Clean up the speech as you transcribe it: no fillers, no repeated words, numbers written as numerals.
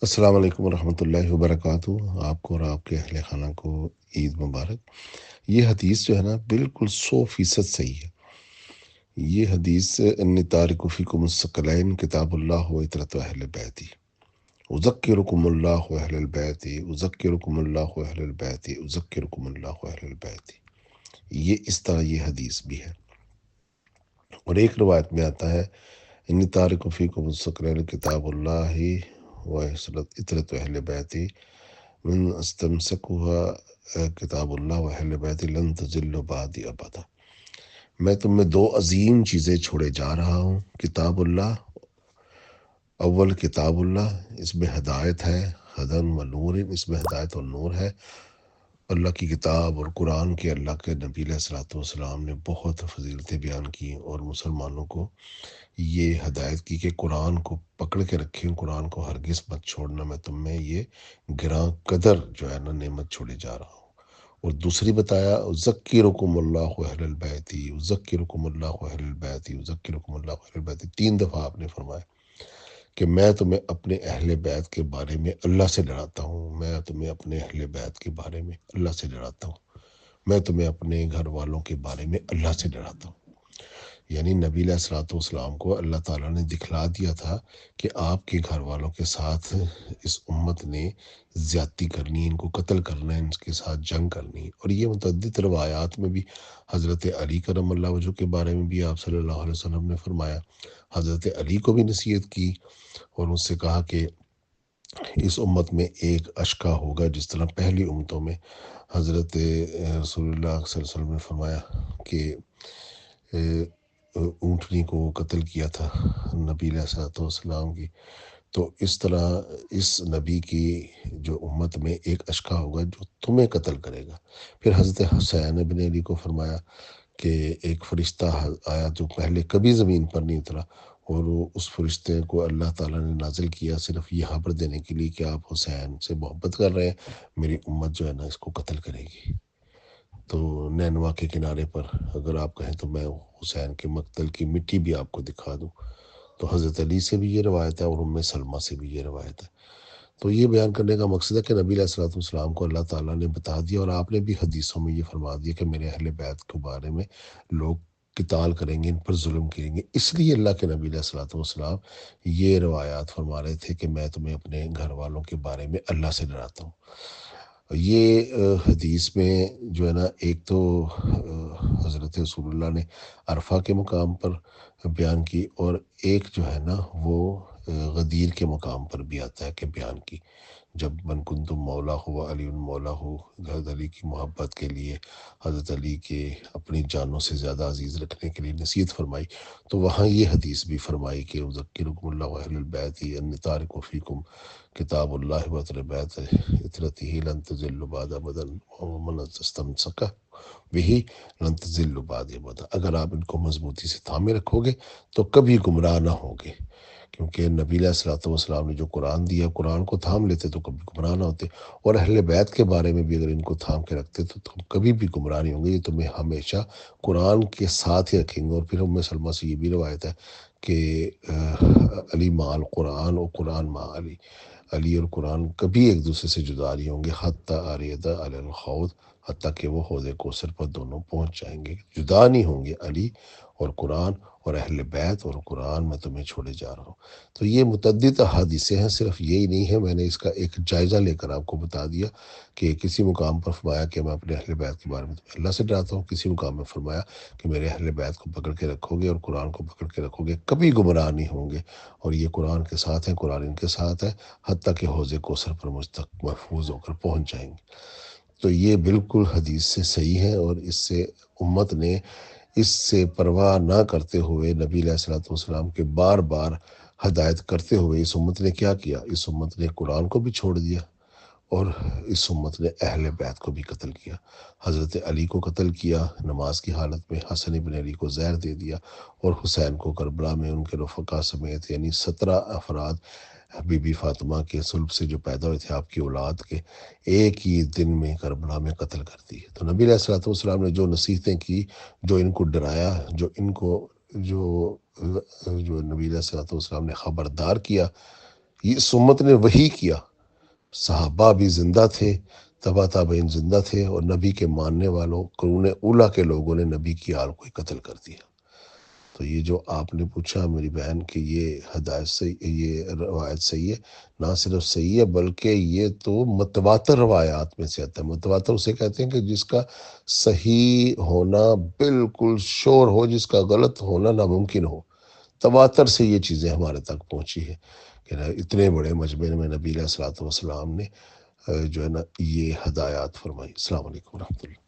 السلام علیکم ورحمۃ اللہ وبرکاتہ۔ آپ کو اور آپ کے اہل خانہ کو عید مبارک۔ یہ حدیث جو ہے نا بالکل 100% صحیح ہے۔ یہ حدیث انی تارک فیکم الثقلین کتاب اللہ و اطرت اہل بیتی اذکرکم اللہ اہل البیت اذکرکم اللہ اہل البیت اذکرکم اللہ اہل البیت۔ یہ اس طرح یہ حدیث بھی ہے، اور ایک روایت میں آتا ہے انی تارک فیکم الثقلین کتاب اللہ و اطرت اہل بیتی من استمسکها کتاب اللہ و اہل بیت لن تضلوا بعدی ابدا۔ میں تم میں دو عظیم چیزیں چھوڑے جا رہا ہوں، کتاب اللہ، اول کتاب اللہ، اس میں ہدایت ہے، ہدن و نور، اس میں ہدایت اور نور ہے۔ اللہ کی کتاب اور قرآن کے اللہ کے نبی علیہ الصلوۃ والسلام نے بہت فضیلتیں بیان کی اور مسلمانوں کو یہ ہدایت کی کہ قرآن کو پکڑ کے رکھیں، قرآن کو ہرگز مت چھوڑنا، میں تم میں یہ گراں قدر جو ہے نا نعمت چھوڑے جا رہا ہوں۔ اور دوسری بتایا ذکرکم اللہ اہل البیت، ذکرکم اللہ اہل البیت، ذکرکم اللہ اہل البیت، 3 دفعہ آپ نے فرمایا کہ میں تمہیں اپنے اہل بیت کے بارے میں اللہ سے ڈراتا ہوں، میں تمہیں اپنے اہل بیت کے بارے میں اللہ سے ڈراتا ہوں، میں تمہیں اپنے گھر والوں کے بارے میں اللہ سے ڈراتا ہوں۔ یعنی نبی علیہ الصلوۃ والسلام کو اللہ تعالیٰ نے دکھلا دیا تھا کہ آپ کے گھر والوں کے ساتھ اس امت نے زیادتی کرنی ہے، ان کو قتل کرنا ہے، ان کے ساتھ جنگ کرنی ہے۔ اور یہ متعدد روایات میں بھی حضرت علی کرم اللہ وجہ کے بارے میں بھی آپ صلی اللہ علیہ وسلم نے فرمایا، حضرت علی کو بھی نصیحت کی اور اس سے کہا کہ اس امت میں ایک اشکا ہوگا، جس طرح پہلی امتوں میں حضرت رسول اللہ صلی اللہ علیہ وسلم نے فرمایا کہ اونٹنی کو قتل کیا تھا نبی علیہ الصلوۃ والسلام کی، تو اس طرح اس نبی کی جو امت میں ایک اشکا ہوگا جو تمہیں قتل کرے گا۔ پھر حضرت حسین بن علی کو فرمایا کہ ایک فرشتہ آیا جو پہلے کبھی زمین پر نہیں اترا، اور وہ اس فرشتے کو اللہ تعالیٰ نے نازل کیا صرف یہ خبر دینے کے لیے کہ آپ حسین سے محبت کر رہے ہیں، میری امت جو ہے نا اس کو قتل کرے گی۔ تو نینوا کے کنارے پر اگر آپ کہیں تو میں حسین کے مقتل کی مٹی بھی آپ کو دکھا دوں۔ تو حضرت علی سے بھی یہ روایت ہے اور ام سلمہ سے بھی یہ روایت ہے۔ تو یہ بیان کرنے کا مقصد ہے کہ نبی علیہ الصلوۃ والسلام کو اللہ تعالیٰ نے بتا دیا، اور آپ نے بھی حدیثوں میں یہ فرما دیا کہ میرے اہل بیت کے بارے میں لوگ قتال کریں گے، ان پر ظلم کریں گے۔ اس لیے اللہ کے نبی علیہ الصلوۃ والسلام یہ روایات فرما رہے تھے کہ میں تمہیں اپنے گھر والوں کے بارے میں اللہ سے ڈراتا ہوں۔ یہ حدیث میں جو ہے نا ایک تو حضرت رسول اللہ نے عرفہ کے مقام پر بیان کی، اور ایک جو ہے نا وہ غدیر کے مقام پر بھی آتا ہے کہ بیان کی، جب من کنتم مولا ہوا علی مولا ہو، حضرت علی کی محبت کے لیے، حضرت علی کے اپنی جانوں سے زیادہ عزیز رکھنے کے لیے نصیحت فرمائی، تو وہاں یہ حدیث بھی فرمائی کہ اذکرکم اللہ اہل البیت انی تارک فیکم کتاب اللہ و اہل بیت اطرتہ لن تضلوا بعد ابدا ومن استمسک بہ لن تضلوا بعد ابدا۔ اگر آپ ان کو مضبوطی سے تھامے رکھو گے تو کبھی گمراہ نہ ہوگے، کیونکہ نبی علیہ الصلوۃ والسلام نے جو قرآن دیا، قرآن کو تھام لیتے تو کبھی گمراہ نہ ہوتے، اور اہل بیت کے بارے میں بھی اگر ان کو تھام کے رکھتے تو تم کبھی بھی گمراہ نہیں ہوں گے۔ یہ تمہیں ہمیشہ قرآن کے ساتھ ہی رکھیں گے۔ اور پھر ام سلمہ سے یہ بھی روایت ہے کہ علی مع القرآن اور قرآن مع علی، علی اور قرآن کبھی ایک دوسرے سے جدا نہیں ہوں گے، حتیٰ اریدا علی الخوض، حتیٰ کہ وہ حوض کوثر پر دونوں پہنچ جائیں گے، جدا نہیں ہوں گے علی اور قرآن اور اہل بیت اور قرآن، میں تمہیں چھوڑے جا رہا ہوں۔ تو یہ متعدد احادیثیں ہیں، صرف یہی نہیں ہے، میں نے اس کا ایک جائزہ لے کر آپ کو بتا دیا کہ کسی مقام پر فرمایا کہ میں اپنے اہل بیت کے بارے میں اللہ سے ڈراتا ہوں، کسی مقام میں فرمایا کہ میرے اہل بیت کو پکڑ کے رکھو گے اور قرآن کو پکڑ کے رکھو گے، کبھی گمراہ نہیں ہوں گے، اور یہ قرآن کے ساتھ ہے، قرآن ان کے ساتھ ہے، حتیٰ کہ حوض کوثر پر مجھ تک محفوظ ہو کر پہنچ جائیں گے۔ تو یہ بالکل حدیث سے صحیح ہے، اور اس سے امت نے اس سے پرواہ نہ کرتے ہوئے نبی علیہ الصلوۃ والسلام کے بار بار ہدایت کرتے ہوئے اس امت نے کیا کیا؟ اس امت نے قرآن کو بھی چھوڑ دیا، اور اس امت نے اہل بیت کو بھی قتل کیا۔ حضرت علی کو قتل کیا نماز کی حالت میں، حسن بن علی کو زہر دے دیا، اور حسین کو کربلا میں ان کے رفقا سمیت یعنی 17 افراد بی بی فاطمہ کے صلب سے جو پیدا ہوئے تھے آپ کی اولاد کے، ایک ہی دن میں کربلا میں قتل کر دی۔ تو نبی علیہ الصلوۃ والسلام نے جو نصیحتیں کی، جو ان کو ڈرایا، جو ان کو جو نبی علیہ الصلوۃ والسلام نے خبردار کیا، یہ اس امت نے وہی کیا، صحابہ بھی زندہ تھے، تبا تابعین زندہ تھے، اور نبی کے ماننے والوں قرون اولا کے لوگوں نے نبی کی آل کو قتل کر دیا۔ تو یہ جو آپ نے پوچھا میری بہن کہ یہ ہدایت صحیح، یہ روایت صحیح ہے، نہ صرف صحیح ہے بلکہ یہ تو متواتر روایات میں سے آتا ہے۔ متواتر اسے کہتے ہیں کہ جس کا صحیح ہونا بالکل شور ہو، جس کا غلط ہونا ناممکن ہو۔ تواتر سے یہ چیزیں ہمارے تک پہنچی ہے کہ اتنے بڑے مجمع میں نبی علیہ الصلوۃ والسلام نے جو ہے نا یہ ہدایات فرمائی۔ السلام علیکم ورحمۃ اللہ۔